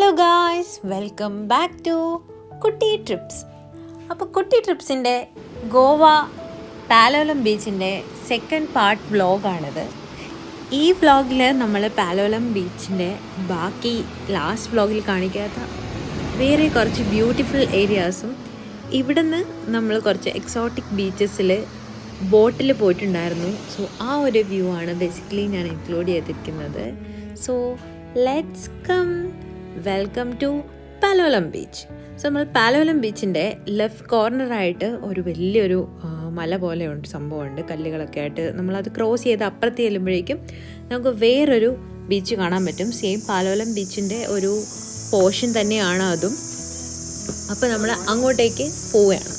Hello guys, welcome back to Kutty trips. അപ്പോൾ കുട്ടി ട്രിപ്സിൻ്റെ ഗോവ പാലോലം ബീച്ചിൻ്റെ second part വ്ളോഗാണിത്. ഈ വ്ളോഗിൽ നമ്മൾ പാലോലം ബീച്ചിൻ്റെ ബാക്കി ലാസ്റ്റ് വ്ളോഗിൽ കാണിക്കാത്ത വേറെ കുറച്ച് ബ്യൂട്ടിഫുൾ ഏരിയാസും ഇവിടുന്ന് നമ്മൾ കുറച്ച് എക്സോട്ടിക് ബീച്ചസിൽ ബോട്ടിൽ പോയിട്ടുണ്ടായിരുന്നു. സോ ആ ഒരു വ്യൂ ആണ് ബേസിക്കലി ഞാൻ ഇൻക്ലൂഡ് ചെയ്തിരിക്കുന്നത്. So let's come. Welcome to Palolem beach. So നമ്മൾ പാലോലം ബീച്ചിൻ്റെ ലെഫ്റ്റ് കോർണറായിട്ട് ഒരു വലിയൊരു മല പോലെയുണ്ട് സംഭവമുണ്ട്, കല്ലുകളൊക്കെ ആയിട്ട്. നമ്മളത് ക്രോസ് ചെയ്ത് അപ്പുറത്ത് ചെല്ലുമ്പോഴേക്കും നമുക്ക് വേറൊരു ബീച്ച് കാണാൻ പറ്റും. സെയിം പാലോലം ബീച്ചിൻ്റെ ഒരു പോർഷൻ തന്നെയാണ് അതും. അപ്പോൾ നമ്മൾ അങ്ങോട്ടേക്ക് പോവുകയാണ്.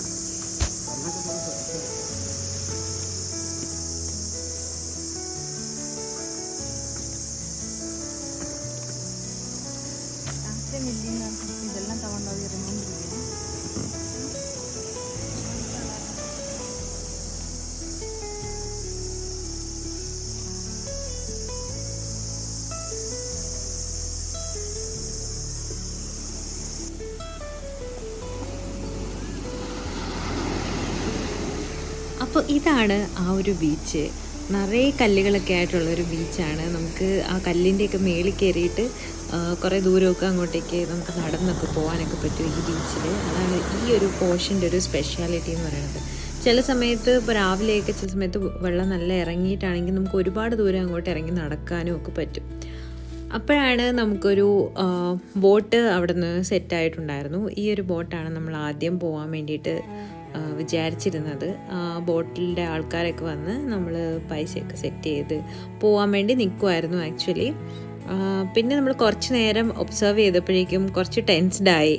ಇದೆಲ್ಲ ತಗೊಂಡೋಗಿರೋ അപ്പോൾ ഇതാണ് ആ ഒരു ബീച്ച്. നിറയെ കല്ലുകളൊക്കെ ആയിട്ടുള്ളൊരു ബീച്ചാണ്. നമുക്ക് ആ കല്ലിൻ്റെയൊക്കെ മേളിൽ കയറിയിട്ട് കുറേ ദൂരമൊക്കെ അങ്ങോട്ടേക്ക് നമുക്ക് നടന്നൊക്കെ പോകാനൊക്കെ പറ്റും ഈ ബീച്ചിൽ. അതാണ് ഈ ഒരു പോർഷൻ്റെ ഒരു സ്പെഷ്യാലിറ്റി എന്ന് പറയുന്നത്. ചില സമയത്ത് ഇപ്പോൾ രാവിലെയൊക്കെ ചില സമയത്ത് വെള്ളം നല്ല ഇറങ്ങിയിട്ടാണെങ്കിൽ നമുക്ക് ഒരുപാട് ദൂരം അങ്ങോട്ട് ഇറങ്ങി നടക്കാനും ഒക്കെ പറ്റും. അപ്പോഴാണ് നമുക്കൊരു ബോട്ട് അവിടെ നിന്ന് സെറ്റായിട്ടുണ്ടായിരുന്നു. ഈ ഒരു ബോട്ടാണ് നമ്മൾ ആദ്യം പോകാൻ വേണ്ടിയിട്ട് വിചാരിച്ചിരുന്നത്. ബോട്ടിൻ്റെ ആൾക്കാരൊക്കെ വന്ന് നമ്മൾ പൈസയൊക്കെ സെറ്റ് ചെയ്ത് പോകാൻ വേണ്ടി നിൽക്കുമായിരുന്നു ആക്ച്വലി. പിന്നെ നമ്മൾ കുറച്ച് നേരം ഒബ്സർവ് ചെയ്തപ്പോഴേക്കും കുറച്ച് ടെൻസ്ഡായി.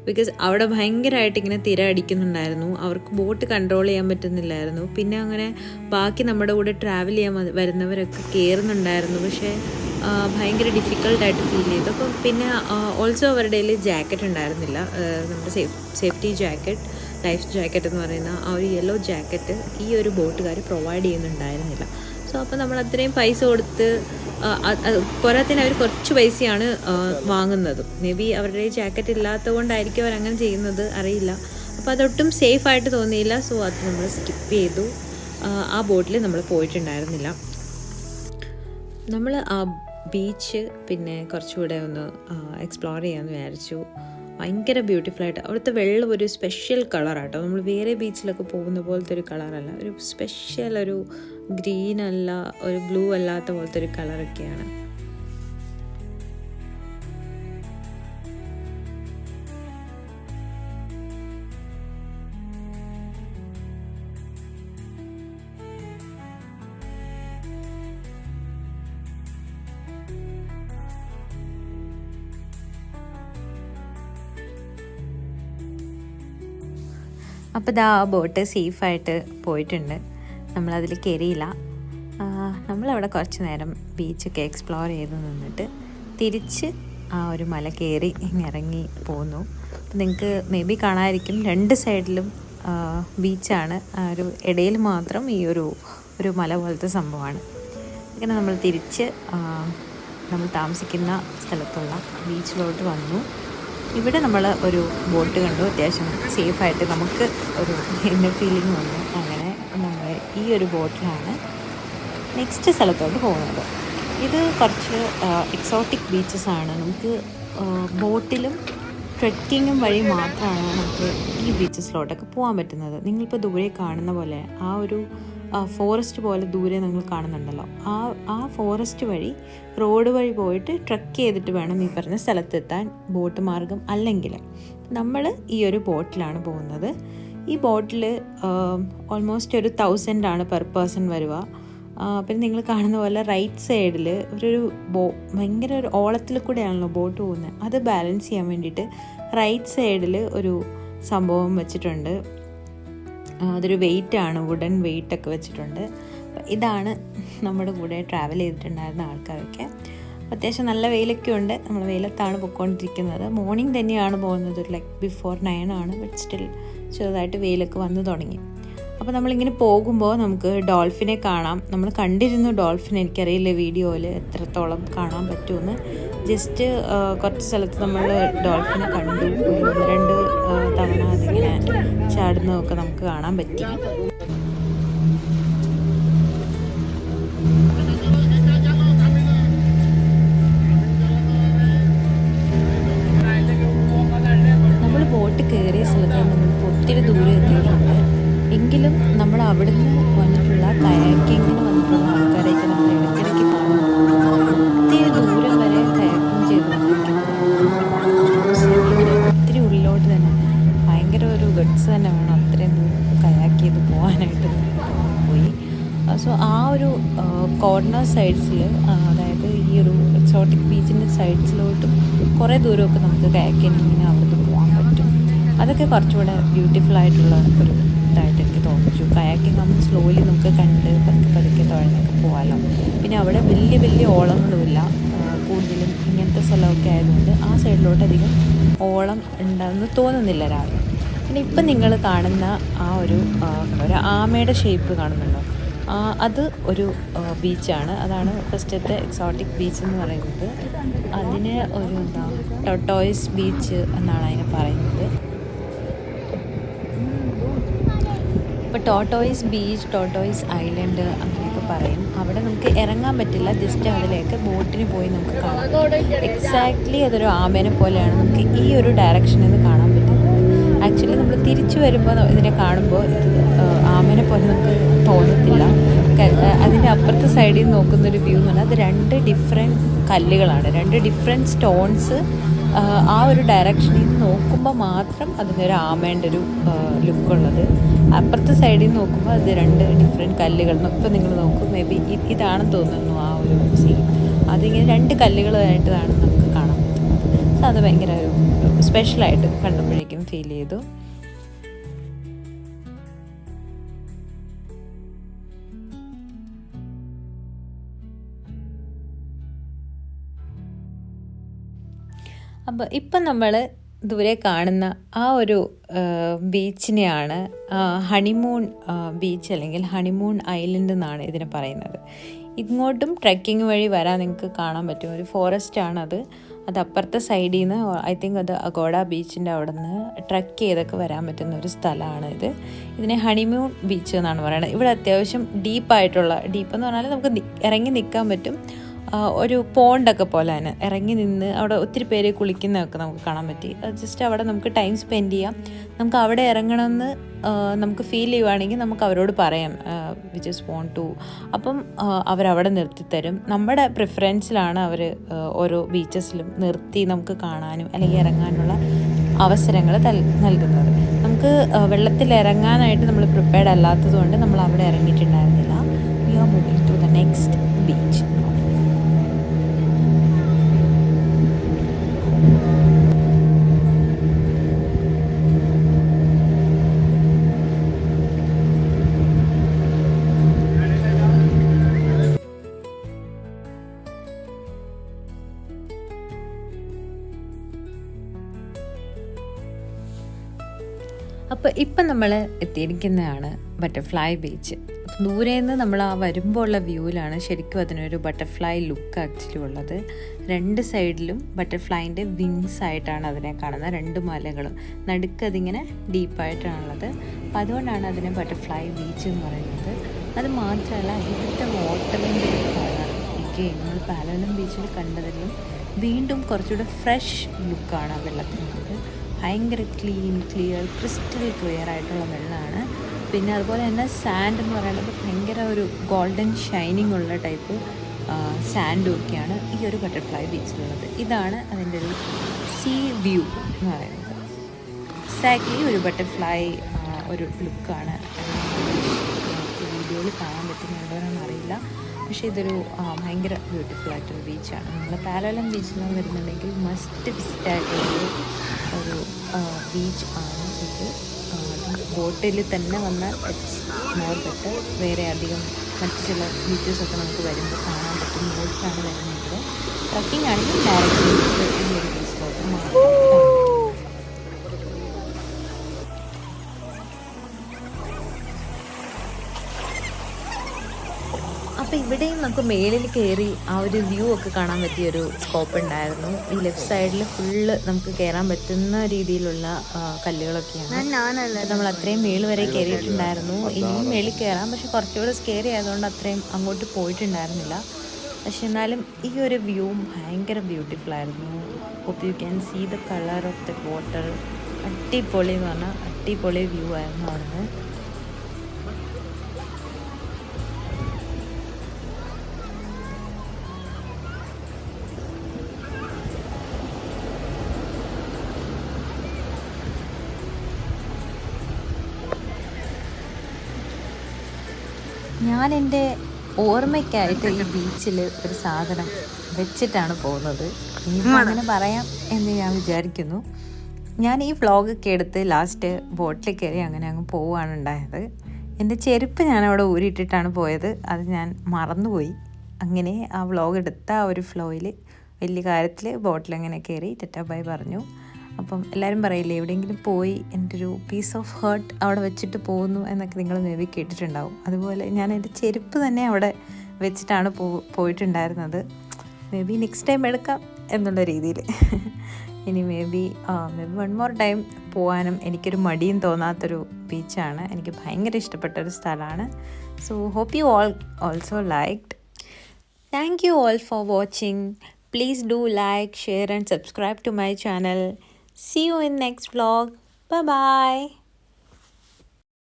ബിക്കോസ് അവിടെ ഭയങ്കരമായിട്ട് ഇങ്ങനെ തിര അടിക്കുന്നുണ്ടായിരുന്നു. അവർക്ക് ബോട്ട് കൺട്രോൾ ചെയ്യാൻ പറ്റുന്നില്ലായിരുന്നു. പിന്നെ അങ്ങനെ ബാക്കി നമ്മുടെ കൂടെ ട്രാവൽ ചെയ്യാൻ വരുന്നവരൊക്കെ കയറുന്നുണ്ടായിരുന്നു. പക്ഷേ ഭയങ്കര ഡിഫിക്കൽട്ടായിട്ട് ഫീൽ ചെയ്തു. അപ്പം പിന്നെ ഓൾസോ അവരുടെ കയ്യിൽ ജാക്കറ്റ് ഉണ്ടായിരുന്നില്ല. നമ്മുടെ സേഫ്റ്റി ജാക്കറ്റ്, ലൈഫ് ജാക്കറ്റ് എന്ന് പറയുന്ന ആ ഒരു യെല്ലോ ജാക്കറ്റ് ഈ ഒരു ബോട്ടുകാർ പ്രൊവൈഡ് ചെയ്യുന്നുണ്ടായിരുന്നില്ല. സോ അപ്പോൾ നമ്മൾ അത്രയും പൈസ കൊടുത്ത് പോരാത്തിന് അവർ കുറച്ച് പൈസയാണ് വാങ്ങുന്നത്. മേ ബി അവരുടെ ജാക്കറ്റ് ഇല്ലാത്തത് കൊണ്ടായിരിക്കും അവരങ്ങനെ ചെയ്യുന്നത്, അറിയില്ല. അപ്പോൾ അതൊട്ടും സേഫായിട്ട് തോന്നിയില്ല. സോ അത് നമ്മൾ സ്കിപ്പ് ചെയ്തു. ആ ബോട്ടിൽ നമ്മൾ പോയിട്ടുണ്ടായിരുന്നില്ല. നമ്മൾ ആ ബീച്ച് പിന്നെ കുറച്ചുകൂടെ ഒന്ന് എക്സ്പ്ലോർ ചെയ്യാമെന്ന് വിചാരിച്ചു. ഭയങ്കര ബ്യൂട്ടിഫുള്ളായിട്ട് അവിടുത്തെ വെള്ളം ഒരു സ്പെഷ്യൽ കളറാട്ടോ. നമ്മൾ വേറെ ബീച്ചിലൊക്കെ പോകുന്ന പോലത്തെ ഒരു കളറല്ല, ഒരു സ്പെഷ്യൽ ഒരു ഗ്രീൻ അല്ല, ഒരു ബ്ലൂ അല്ലാത്ത പോലത്തെ ഒരു കളറൊക്കെയാണ്. അപ്പോൾ ഇതാ ആ ബോട്ട് സേഫായിട്ട് പോയിട്ടുണ്ട്. നമ്മളതിൽ കയറിയില്ല. നമ്മളവിടെ കുറച്ച് നേരം ബീച്ചൊക്കെ എക്സ്പ്ലോർ ചെയ്ത് നിന്നിട്ട് തിരിച്ച് ആ ഒരു മല കയറി ഇറങ്ങി പോന്നു. അപ്പോൾ നിങ്ങൾക്ക് മേ ബി കാണാതിരിക്കും, രണ്ട് സൈഡിലും ബീച്ചാണ്. ആ ഒരു ഇടയിൽ മാത്രം ഈ ഒരു മല പോലത്തെ സംഭവമാണ്. ഇങ്ങനെ നമ്മൾ തിരിച്ച് നമ്മൾ താമസിക്കുന്ന സ്ഥലത്തുള്ള ബീച്ചിലോട്ട് വന്നു. ഇവിടെ നമ്മൾ ഒരു ബോട്ട് കണ്ടു. അത്യാവശ്യം സേഫായിട്ട് നമുക്ക് ഒരു ഇന്നർ ഫീലിംഗ് വന്നു. അങ്ങനെ നമ്മൾ ഈ ഒരു ബോട്ടിലാണ് നെക്സ്റ്റ് സ്ഥലത്തോട്ട് പോകുന്നത്. ഇത് കുറച്ച് എക്സോട്ടിക് ബീച്ചസ് ആണ്. നമുക്ക് ബോട്ടിലും ട്രെക്കിങ്ങും വഴി മാത്രമാണ് നമുക്ക് ഈ ബീച്ചസിലോട്ടൊക്കെ പോകാൻ പറ്റുന്നത്. നിങ്ങളിപ്പോൾ ദൂരെ കാണുന്ന പോലെ ആ ഒരു ഫോറസ്റ്റ് പോലെ ദൂരെ നിങ്ങൾ കാണുന്നുണ്ടല്ലോ, ആ ഫോറസ്റ്റ് വഴി റോഡ് വഴി പോയിട്ട് ട്രക്ക് ചെയ്തിട്ട് വേണം ഈ പറഞ്ഞ സ്ഥലത്തെത്താൻ ബോട്ട് മാർഗം. അല്ലെങ്കിൽ നമ്മൾ ഈ ഒരു ബോട്ടിലാണ് പോകുന്നത്. ഈ ബോട്ടിൽ ഓൾമോസ്റ്റ് ഒരു 1000 ആണ് പെർ പേഴ്സൺ വരിക. പിന്നെ നിങ്ങൾ കാണുന്ന പോലെ റൈറ്റ് സൈഡിൽ ഭയങ്കര ഒരു ഓളത്തിൽ കൂടെയാണല്ലോ ബോട്ട് പോകുന്നത്. അത് ബാലൻസ് ചെയ്യാൻ വേണ്ടിയിട്ട് റൈറ്റ് സൈഡിൽ ഒരു സംഭവം വെച്ചിട്ടുണ്ട്. അതൊരു വെയിറ്റാണ്, വുഡൻ വെയിറ്റൊക്കെ വെച്ചിട്ടുണ്ട്. ഇതാണ് നമ്മുടെ കൂടെ ട്രാവൽ ചെയ്തിട്ടുണ്ടായിരുന്ന ആൾക്കാരൊക്കെ. അത്യാവശ്യം നല്ല വെയിലൊക്കെ ഉണ്ട്. നമ്മൾ വെയിലത്താണ് പോയിക്കൊണ്ടിരിക്കുന്നത്. മോർണിംഗ് തന്നെയാണ് പോകുന്നത്, ലൈക്ക് ബിഫോർ 9 ആണ്. ബട്ട് സ്റ്റിൽ ചെറുതായിട്ട് വെയിലൊക്കെ വന്നു തുടങ്ങി. അപ്പോൾ നമ്മളിങ്ങനെ പോകുമ്പോൾ നമുക്ക് ഡോൾഫിനെ കാണാം. നമ്മൾ കണ്ടിരുന്നു ഡോൾഫിൻ, എനിക്കറിയില്ല വീഡിയോയിൽ എത്രത്തോളം കാണാൻ പറ്റുമെന്ന്. ജസ്റ്റ് കുറച്ച് സ്ഥലത്ത് നമ്മൾ ഡോൾഫിനെ കണ്ടു. ഒരു 1-2 തവണ അതിങ്ങനെ ചാടുന്നതൊക്കെ നമുക്ക് കാണാൻ പറ്റി. നമ്മൾ ബോട്ട് കയറിയ സ്ഥലത്ത് നമ്മളിപ്പോൾ ഒത്തിരി ദൂരം എത്തിയിട്ടുണ്ട്. എങ്കിലും നമ്മൾ അവിടുന്ന് വന്നിട്ടുള്ള കയാക്കിങ്ങിന് വന്നിട്ടുള്ള ആൾക്കാരെയൊക്കെ നമ്മൾ ഇടയ്ക്കിടയ്ക്ക് കാണുന്നു. ഒത്തിരി ദൂരം വരെ കയാക്കിങ് ചെയ്തുകൊണ്ടിരിക്കുന്നു. ഒത്തിരി ഉള്ളിലോട്ട് തന്നെ ഭയങ്കര ഒരു ഗട്ട്സ് തന്നെ വേണം അത്രയും ദൂരം കയാക്ക് ചെയ്ത് പോകാനായിട്ട് പോയി. സോ ആ ഒരു കോർണർ സൈഡ്സിൽ, അതായത് ഈ ഒരു എക്സോട്ടിക് ബീച്ചിൻ്റെ സൈഡ്സിലോട്ടും കുറേ ദൂരമൊക്കെ നമുക്ക് കയാക്കിങ്ങിന് അവിടുന്ന് പോകാൻ പറ്റും. അതൊക്കെ കുറച്ചുകൂടെ ബ്യൂട്ടിഫുൾ ആയിട്ടുള്ള ഒരു ഇതായിട്ട് എനിക്ക് തോന്നിച്ചു. കയാക്കിങ് നമ്മൾ സ്ലോലി നമുക്ക് കണ്ട് പതുക്കെ തുഴഞ്ഞൊക്കെ പോകാമല്ലോ. പിന്നെ അവിടെ വലിയ വലിയ ഓളങ്ങളുമില്ല, കൂടുതലും ഇങ്ങനത്തെ സ്ഥലമൊക്കെ ആയതുകൊണ്ട് ആ സൈഡിലോട്ട് അധികം ഓളം ഉണ്ടാകുമെന്ന് തോന്നുന്നില്ല രാവിലെ. പിന്നെ ഇപ്പം നിങ്ങൾ കാണുന്ന ആ ഒരു ആമയുടെ ഷേപ്പ് കാണുന്നുണ്ടോ? അത് ഒരു ബീച്ചാണ്. അതാണ് ഫസ്റ്റത്തെ എക്സോട്ടിക് ബീച്ച് എന്ന് പറയുന്നത്. അതിന് ഒരു ടോട്ടോയ്സ് ബീച്ച് എന്നാണ് അതിനെ പറയുന്നത്. ഇപ്പോൾ ടോട്ടോയ്സ് ബീച്ച്, ടോട്ടോയ്സ് ഐലൻഡ് അങ്ങനെയൊക്കെ പറയും. അവിടെ നമുക്ക് ഇറങ്ങാൻ പറ്റില്ല, ജസ്റ്റ് അതിലേക്ക് ബോട്ടിന് പോയി നമുക്ക് കാണാം. എക്സാക്ട്ലി അതൊരു ആമേനെ പോലെയാണ് നമുക്ക് ഈ ഒരു ഡയറക്ഷനിൽ നിന്ന് കാണാൻ പറ്റുന്നത്. ആക്ച്വലി നമ്മൾ തിരിച്ചു വരുമ്പോൾ ഇതിനെ കാണുമ്പോൾ ഇത് ആമേനെ പോലെ നമുക്ക് തോന്നത്തില്ല. അതിൻ്റെ അപ്പുറത്തെ സൈഡിൽ നിന്ന് നോക്കുന്നൊരു വ്യൂ എന്ന് പറഞ്ഞാൽ അത് 2 ഡിഫറെൻറ്റ് കല്ലുകളാണ്, 2 ഡിഫറെൻറ്റ് സ്റ്റോൺസ്. ആ ഒരു ഡയറക്ഷനിൽ നിന്ന് നോക്കുമ്പോൾ മാത്രം അതിനൊരു ആമേൻ്റെ ഒരു ലുക്കുള്ളത്. അപ്പുറത്തെ സൈഡിൽ നിന്ന് നോക്കുമ്പോൾ അത് 2 ഡിഫറെൻറ്റ് കല്ലുകൾ. ഇപ്പോൾ നിങ്ങൾ നോക്കും, മേ ബി ഇതാണെന്ന് തോന്നുന്നു ആ ഒരു സീൻ. അതിങ്ങനെ 2 കല്ലുകളായിട്ടാണ് നമുക്ക് കാണാൻ പറ്റുന്നത്. സോ അത് ഭയങ്കര ഒരു സ്പെഷ്യലായിട്ട് കണ്ടപ്പോഴേക്കും ഫീൽ ചെയ്തു. അപ്പോൾ ഇപ്പം നമ്മൾ ദൂരെ കാണുന്ന ആ ഒരു ബീച്ചിനെയാണ് ഹണിമൂൺ ബീച്ച് അല്ലെങ്കിൽ ഹണിമൂൺ ഐലൻഡ് എന്നാണ് ഇതിനെ പറയുന്നത്. ഇങ്ങോട്ടും ട്രെക്കിംഗ് വഴി വരാൻ നിങ്ങൾക്ക് കാണാൻ പറ്റും. ഒരു ഫോറസ്റ്റാണത്. അത് അപ്പുറത്തെ സൈഡിൽ നിന്ന് ഐ തിങ്ക് അത് അഗോഡ ബീച്ചിൻ്റെ അവിടെ നിന്ന് ട്രെക്ക് ചെയ്തൊക്കെ വരാൻ പറ്റുന്ന ഒരു സ്ഥലമാണ് ഇത്. ഇതിനെ ഹണിമൂൺ ബീച്ച് എന്നാണ് പറയുന്നത്. ഇവിടെ അത്യാവശ്യം ഡീപ്പായിട്ടുള്ള, ഡീപ്പെന്ന് പറഞ്ഞാൽ നമുക്ക് ഇറങ്ങി നിൽക്കാൻ പറ്റും. ഒരു പോണ്ടൊക്കെ പോലെ തന്നെ ഇറങ്ങി നിന്ന് അവിടെ ഒത്തിരി പേര് കുളിക്കുന്നതൊക്കെ നമുക്ക് കാണാൻ പറ്റി. ജസ്റ്റ് അവിടെ നമുക്ക് ടൈം സ്പെൻഡ് ചെയ്യാം. നമുക്ക് അവിടെ ഇറങ്ങണമെന്ന് നമുക്ക് ഫീൽ ചെയ്യുവാണെങ്കിൽ നമുക്ക് അവരോട് പറയാം വി ജസ്റ്റ് വോണ്ട് ടു. അപ്പം അവരവിടെ നിർത്തിത്തരും. നമ്മുടെ പ്രിഫറൻസിലാണ് അവർ ഓരോ ബീച്ചസിലും നിർത്തി നമുക്ക് കാണാനും അല്ലെങ്കിൽ ഇറങ്ങാനുള്ള അവസരങ്ങൾ നൽകുന്നത്. നമുക്ക് വെള്ളത്തിൽ ഇറങ്ങാനായിട്ട് നമ്മൾ പ്രിപ്പയർഡ് അല്ലാത്തത് കൊണ്ട് നമ്മൾ അവിടെ ഇറങ്ങിയിട്ടുണ്ടായിരുന്നില്ല. We are moving to the next beach. അപ്പോൾ ഇപ്പം നമ്മൾ എത്തിയിരിക്കുന്നതാണ് ബട്ടർഫ്ലൈ ബീച്ച്. ദൂരെ നിന്ന് നമ്മൾ ആ വരുമ്പോൾ ഉള്ള വ്യൂവിലാണ് ശരിക്കും അതിനൊരു ബട്ടർഫ്ലൈ ലുക്ക് ആക്ച്വലി ഉള്ളത്. 2 സൈഡിലും ബട്ടർഫ്ലൈൻ്റെ വിങ്സ് ആയിട്ടാണ് അതിനെ കാണുന്നത്. 2 മലകളും നടുക്ക് അതിങ്ങനെ ഡീപ്പായിട്ടാണുള്ളത്. അപ്പം അതുകൊണ്ടാണ് അതിനെ ബട്ടർഫ്ലൈ ബീച്ച് എന്ന് പറയുന്നത്. അത് മാത്രമല്ല ഇവിടുത്തെ വാട്ടറിൻ്റെ കളർ നമ്മൾ പാലോലം ബീച്ചിൽ കണ്ടതിലും വീണ്ടും കുറച്ചുകൂടെ ഫ്രഷ് ലുക്കാണ് ആ വെള്ളത്തിനുള്ളത്. ഭയങ്കര ക്ലിയർ ക്രിസ്റ്റൽ ക്ലിയർ ആയിട്ടുള്ള വെള്ളമാണ്. പിന്നെ അതുപോലെ തന്നെ സാൻഡ് എന്ന് പറയുന്നത് ഭയങ്കര ഒരു ഗോൾഡൻ ഷൈനിങ് ഉള്ള ടൈപ്പ് സാൻഡും ഒക്കെയാണ് ഈ ഒരു ബട്ടർഫ്ലൈ ബീച്ചിലുള്ളത്. ഇതാണ് അതിൻ്റെ ഒരു സീ വ്യൂ എന്ന് പറയുന്നത്. എക്സാക്ട്ലി ഒരു ബട്ടർഫ്ലൈ ഒരു ലുക്കാണ് വീഡിയോയിൽ കാണാൻ പറ്റുന്നുണ്ടോയെന്ന് അറിയില്ല. പക്ഷേ ഇതൊരു ഭയങ്കര ബ്യൂട്ടിഫുൾ ആയിട്ടൊരു ബീച്ചാണ്. നമ്മൾ പാലോലം ബീച്ചിൽ നിന്ന് വരുന്നുണ്ടെങ്കിൽ മസ്റ്റ് വിസിറ്റ് ആയിട്ടുള്ളൊരു ഒരു ബീച്ച് ആണ് ഇത്. ബോട്ടിൽ തന്നെ വന്നാൽ ഇറ്റ്സ് മോർ ബെറ്റർ. വേറെ അധികം മറ്റ് ചില ബീച്ചസൊക്കെ നമുക്ക് വരുമ്പോൾ കാണാൻ പറ്റും. ബോട്ടിലാണ് വരുന്നത്. ട്രക്കിംഗ് ആണെങ്കിൽ ഡയറക്റ്റ് ഈ ഒരു ബീച്ചിലോട്ട് മാറാം. ഇവിടെയും നമുക്ക് മേളിൽ കയറി ആ ഒരു വ്യൂ ഒക്കെ കാണാൻ പറ്റിയൊരു സ്കോപ്പ് ഉണ്ടായിരുന്നു. ഈ ലെഫ്റ്റ് സൈഡിൽ ഫുള്ള് നമുക്ക് കയറാൻ പറ്റുന്ന രീതിയിലുള്ള കല്ലുകളൊക്കെയാണ്. നമ്മൾ അത്രയും മേളിൽ വരെ കയറിയിട്ടുണ്ടായിരുന്നു. ഇനിയും മേളിൽ കയറാം, പക്ഷെ കുറച്ചുകൂടെ സ്കെയറി ആയതുകൊണ്ട് അത്രയും അങ്ങോട്ട് പോയിട്ടുണ്ടായിരുന്നില്ല. പക്ഷെ എന്നാലും ഈ ഒരു വ്യൂവും ഭയങ്കര ബ്യൂട്ടിഫുൾ ആയിരുന്നു. Hope you can see the colour of the water. അടിപൊളി എന്ന് പറഞ്ഞാൽ അടിപൊളി വ്യൂ ആയിരുന്നു അവിടുന്ന്. ഞാൻ എൻ്റെ ഓർമ്മയ്ക്കായിട്ട് ഈ ബീച്ചിൽ ഒരു സാധനം വെച്ചിട്ടാണ് പോകുന്നത്. ഇനിയിപ്പോൾ അങ്ങനെ പറയാം എന്ന് ഞാൻ വിചാരിക്കുന്നു. ഞാൻ ഈ വ്ളോഗൊക്കെ എടുത്ത് ലാസ്റ്റ് ബോട്ടിൽ കയറി അങ്ങനെ അങ്ങ് പോവുകയാണ് ഉണ്ടായത്. എൻ്റെ ചെരുപ്പ് ഞാനവിടെ ഊരിയിട്ടിട്ടാണ് പോയത്. അത് ഞാൻ മറന്നുപോയി. അങ്ങനെ ആ വ്ളോഗ് എടുത്ത ആ ഒരു ഫ്ലോയിൽ വലിയ കാര്യത്തിൽ ബോട്ടിൽ അങ്ങനെ കയറി ടാറ്റാ ബൈ പറഞ്ഞു. അപ്പം എല്ലാവരും പറയില്ലേ, എവിടെയെങ്കിലും പോയി എൻ്റെ ഒരു പീസ് ഓഫ് ഹേർട്ട് അവിടെ വെച്ചിട്ട് പോകുന്നു എന്നൊക്കെ നിങ്ങൾ മേ ബി കേട്ടിട്ടുണ്ടാവും. അതുപോലെ ഞാൻ എൻ്റെ ചെരുപ്പ് തന്നെ അവിടെ വെച്ചിട്ടാണ് പോയിട്ടുണ്ടായിരുന്നത്. മേ ബി നെക്സ്റ്റ് ടൈം എടുക്കാം എന്നുള്ള രീതിയിൽ. ഇനി മേ ബി 1 more ടൈം പോകാനും എനിക്കൊരു മടിയും തോന്നാത്തൊരു ബീച്ചാണ്. എനിക്ക് ഭയങ്കര ഇഷ്ടപ്പെട്ടൊരു സ്ഥലമാണ്. So hope you all also liked. Thank you all for watching. Please do like, share and subscribe to my channel. See you in next vlog. Bye bye.